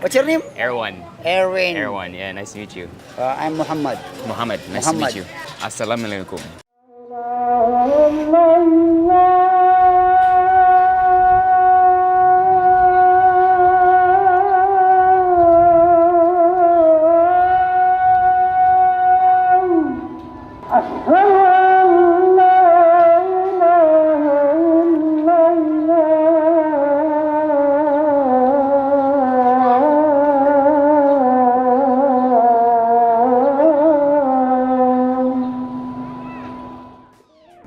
What's your name? Erwan. Erwin. Erwan, yeah, nice to meet you. I'm Muhammad. Muhammad, nice Muhammad. to meet you. Assalamualaikum.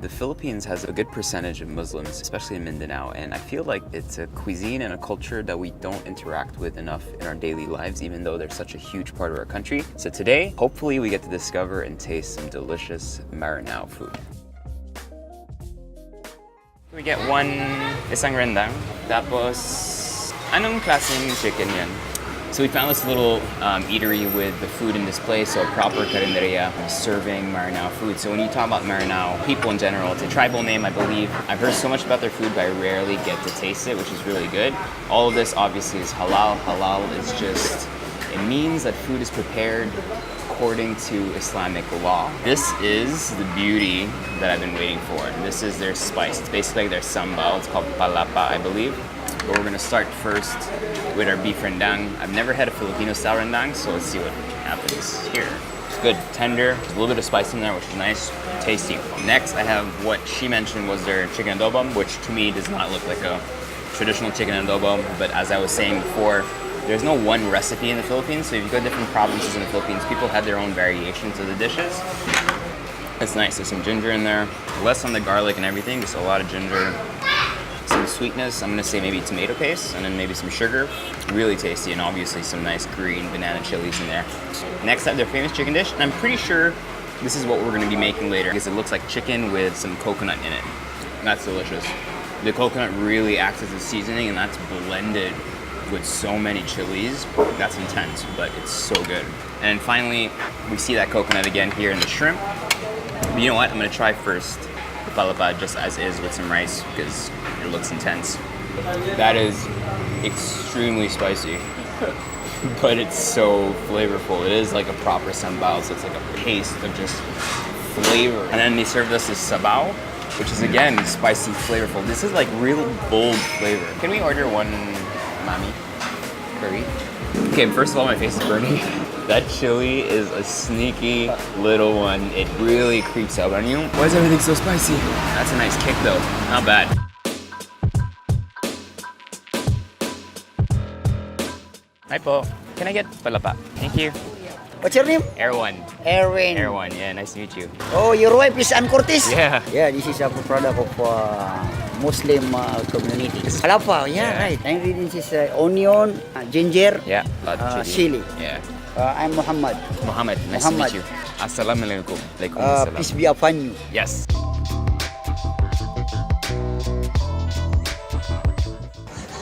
The Philippines has a good percentage of Muslims, especially in Mindanao, and I feel like it's a cuisine and a culture that we don't interact with enough in our daily lives, even though they're such a huge part of our country. So today, hopefully we get to discover and taste some delicious Maranao food. We get one isang rendang, tapos anong klaseng chicken yan? So we found this little eatery with the food in display, so a proper carinderia serving Maranao food. So when you talk about Maranao, people in general, it's a tribal name, I believe. I've heard so much about their food, but I rarely get to taste it, which is really good. All of this obviously is halal. Halal is just, it means that food is prepared according to Islamic law. This is the beauty that I've been waiting for. This is their spice. It's basically their sambal. It's called palapa, I believe. But we're gonna start first with our beef rendang. I've never had a Filipino style rendang, so let's see what happens here. It's good, tender, there's a little bit of spice in there, which is nice, tasty. Next, I have what she mentioned was their chicken adobo, which to me does not look like a traditional chicken adobo, but as I was saying before, there's no one recipe in the Philippines, so if you go to different provinces in the Philippines, people have their own variations of the dishes. It's nice, there's some ginger in there, less on the garlic and everything, just a lot of ginger. Some sweetness, I'm gonna say maybe tomato paste, and then maybe some sugar. Really tasty, and obviously some nice green banana chilies in there. Next up, their famous chicken dish, and I'm pretty sure this is what we're gonna be making later, because it looks like chicken with some coconut in it. That's delicious. The coconut really acts as a seasoning, and that's blended with so many chilies. That's intense, but it's so good. And then finally, we see that coconut again here in the shrimp. But you know what? I'm gonna try first the palapa just as is with some rice, because it looks intense. That is extremely spicy, but it's so flavorful. It is like a proper sambal, so it's like a paste of just flavor. And then they served us this sabaw, which is again spicy, flavorful. This is like real bold flavor. Can we order one mami curry? Okay, first of all, my face is burning. That chili is a sneaky little one. It really creeps up on you. Why is everything so spicy? That's a nice kick though, not bad. Hi po, can I get palapa? Thank you. What's your name? Erwan. Erwin. Erwan, yeah, nice to meet you. Oh, your wife is Ann Cortez? Yeah. Yeah, this is a product of Muslim community. Palapa, yeah, right. Ingredients is onion, ginger, Yeah, chili. Yeah. I'm Muhammad. Muhammad, nice Muhammad. to meet you. Assalamualaikum. Waalaikumsalam. Peace be upon you. Yes.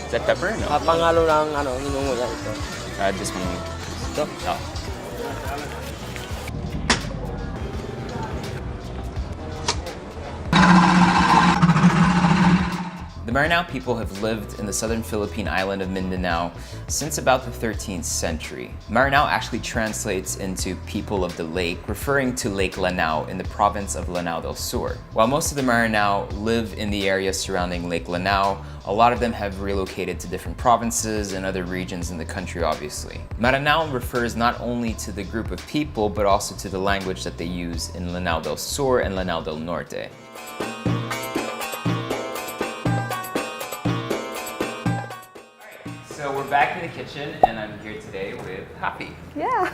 Is that pepper? No. Pangalo ng hinungo yan ito. This one. Ito? Oh. The Maranao people have lived in the southern Philippine island of Mindanao since about the 13th century. Maranao actually translates into people of the lake, referring to Lake Lanao in the province of Lanao del Sur. While most of the Maranao live in the area surrounding Lake Lanao, a lot of them have relocated to different provinces and other regions in the country, obviously. Maranao refers not only to the group of people, but also to the language that they use in Lanao del Sur and Lanao del Norte. So we're back in the kitchen, and I'm here today with Happy. Yeah.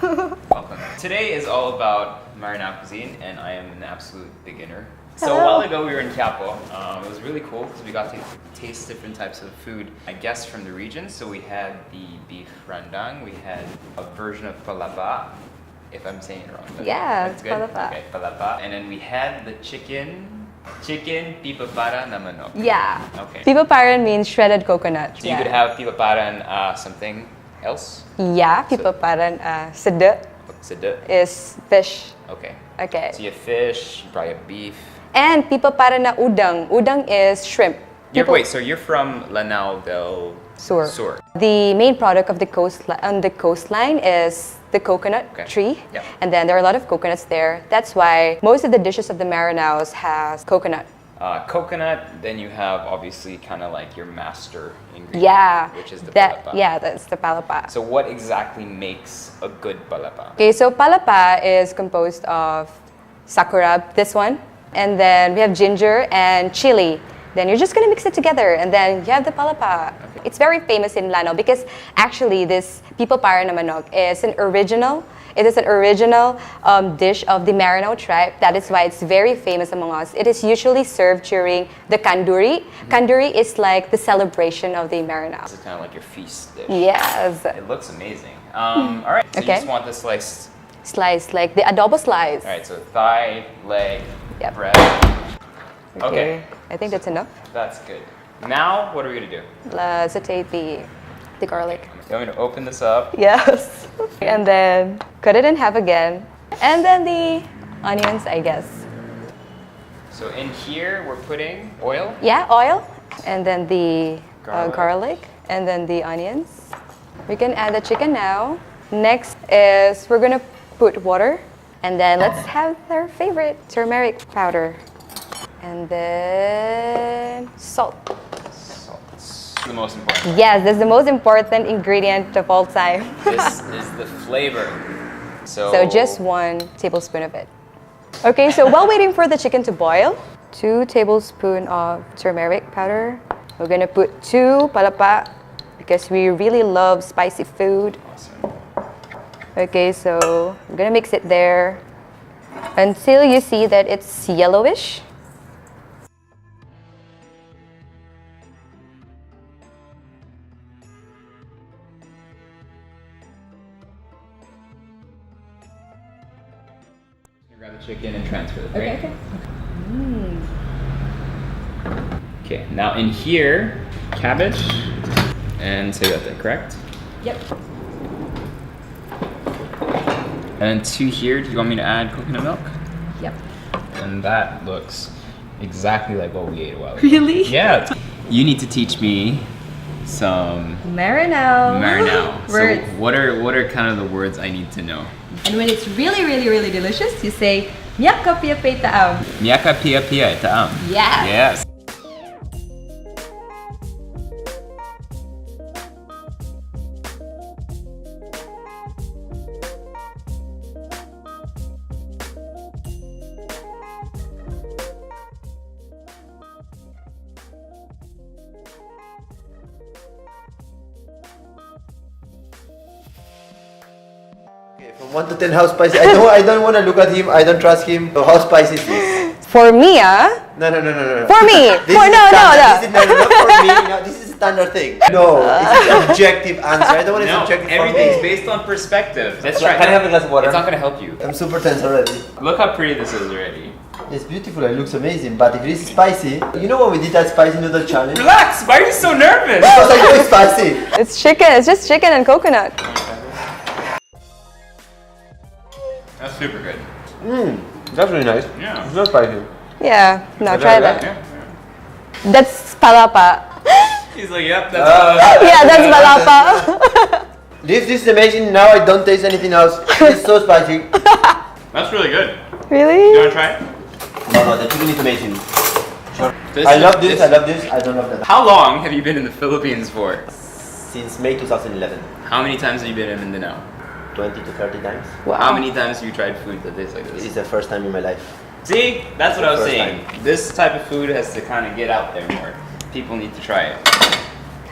Welcome. Today is all about Maranao cuisine, and I am an absolute beginner. So a while ago we were in Quiapo. It was really cool because we got to taste different types of food, I guess, from the region. So we had the beef rendang, we had a version of palapa, if I'm saying it wrong. Yeah, that's good. palapa. Okay, palapa. And then we had the chicken pipaparan na manok. Yeah. Okay. Pipaparan means shredded coconut. So you could have pipaparan something else? Yeah, pipaparan sede Sede. is fish. Okay. Okay. So you have fish, you probably have beef. And pipaparan na udang. Udang is shrimp. Wait, so you're from Lanao del Sur. Sur. The main product of the coastline is the coconut tree. Yep. And then there are a lot of coconuts there. That's why most of the dishes of the Maranaos has coconut. Coconut, then you have obviously kind of like your master ingredient, Yeah. which is the that. palapa. Yeah, that's the palapa. So what exactly makes a good palapa? Okay, so palapa is composed of sakurab, this one, and then we have ginger and chili. Then you're just gonna mix it together, and then you have the palapa. Okay. It's very famous in Lanao because actually this Piaparan na manok is an original. It is an original dish of the Maranao tribe. That is why it's very famous among us. It is usually served during the kanduri. Kanduri is like the celebration of the Maranao. This is kind of like your feast dish. Yes. It looks amazing. All right, so you Okay. just want the sliced. Slice, like the adobo slice. All right, so thigh, leg, Yep. breast. Okay. I think that's enough. That's good. Now, what are we gonna do? Saute the garlic. You want me to open this up? Yes. And then cut it in half again. And then the onions, I guess. So in here, we're putting oil. Yeah, oil. And then the Garlic. garlic. And then the onions. We can add the chicken now. Next is we're gonna put water. And then let's have our favorite turmeric powder. And then salt. Salt's the most important. Yes, that's the most important ingredient of all time. This is the flavor. So just 1 tablespoon of it. Okay, so while waiting for the chicken to boil, 2 tablespoons of turmeric powder. We're gonna put 2 palapa because we really love spicy food. Awesome. Okay, so we're gonna mix it there until you see that it's yellowish. Grab the chicken and transfer it, right? Okay. Okay, now in here, cabbage and sayote, correct? Yep. And to here, do you want me to add coconut milk? Yep. And that looks exactly like what we ate a while ago. Really? Yeah. You need to teach me some Maranao. Maranao. So Words. what are kind of the words I need to know? And when it's really, really, really delicious, you say, Miyaka pia pay taam. Miyaka pia pia taam. Yes. Yes. Okay, from 1 to 10, how spicy? I don't want to look at him. I don't trust him. So how spicy is this? For me, ah? No. For me. This For is no, standard. no. This is, no, not for me. No, this is a standard thing. No, it's an objective answer. I don't want it No, subjective for everything's me. based on perspective. Let's Can try. I have a glass of water? It's not gonna help you. I'm super tense already. Look how pretty this is already. It's beautiful. It looks amazing. But if it is spicy, you know when we did that spicy noodle challenge? Relax. Why are you so nervous? Because I know it's spicy. It's chicken. It's just chicken and coconut. That's super good. That's really nice. Yeah. It's not spicy. Yeah. No, try that. Yeah. That's palapa. He's like, yep, that's Yeah, that's palapa. This is amazing. Now I don't taste anything else. It's so spicy. That's really good. You Really? wanna try it? No, the chicken is amazing. This I is- love this. I love this. I don't love that. How long have you been in the Philippines for? Since May 2011, How many times have you been in Mindanao? 20 to 30 times. Wow. How many times have you tried food that tastes like This this? is the first time in my life. See, that's what I was First saying. This type of food has to kind of get out there more. People need to try it.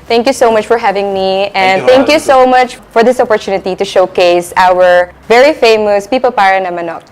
Thank you so much for having me, and you, thank you Rob. so much for this opportunity to showcase our very famous Piaparan na manok.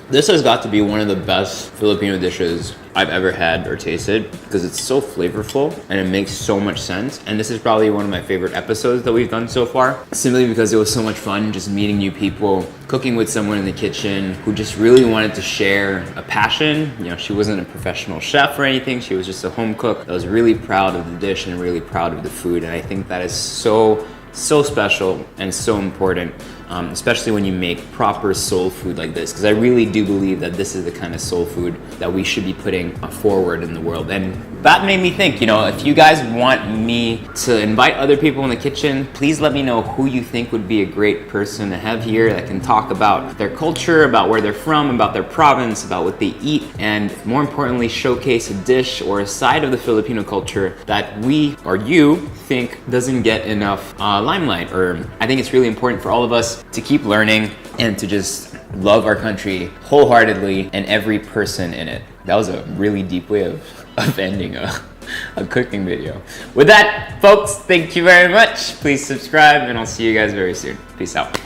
This has got to be one of the best Filipino dishes I've ever had or tasted because it's so flavorful and it makes so much sense. And this is probably one of my favorite episodes that we've done so far, simply because it was so much fun just meeting new people, cooking with someone in the kitchen who just really wanted to share a passion. You know, she wasn't a professional chef or anything. She was just a home cook that was really proud of the dish and really proud of the food. And I think that is so special and so important especially when you make proper soul food like this, because I really do believe that this is the kind of soul food that we should be putting forward in the world. And that made me think, you know, if you guys want me to invite other people in the kitchen, please let me know who you think would be a great person to have here that can talk about their culture, about where they're from, about their province, about what they eat, and more importantly, showcase a dish or a side of the Filipino culture that we or you think doesn't get enough limelight. Or I think it's really important for all of us to keep learning and to just love our country wholeheartedly and every person in it. That was a really deep way of ending a cooking video. With that, folks, thank you very much. Please subscribe, and I'll see you guys very soon. Peace out.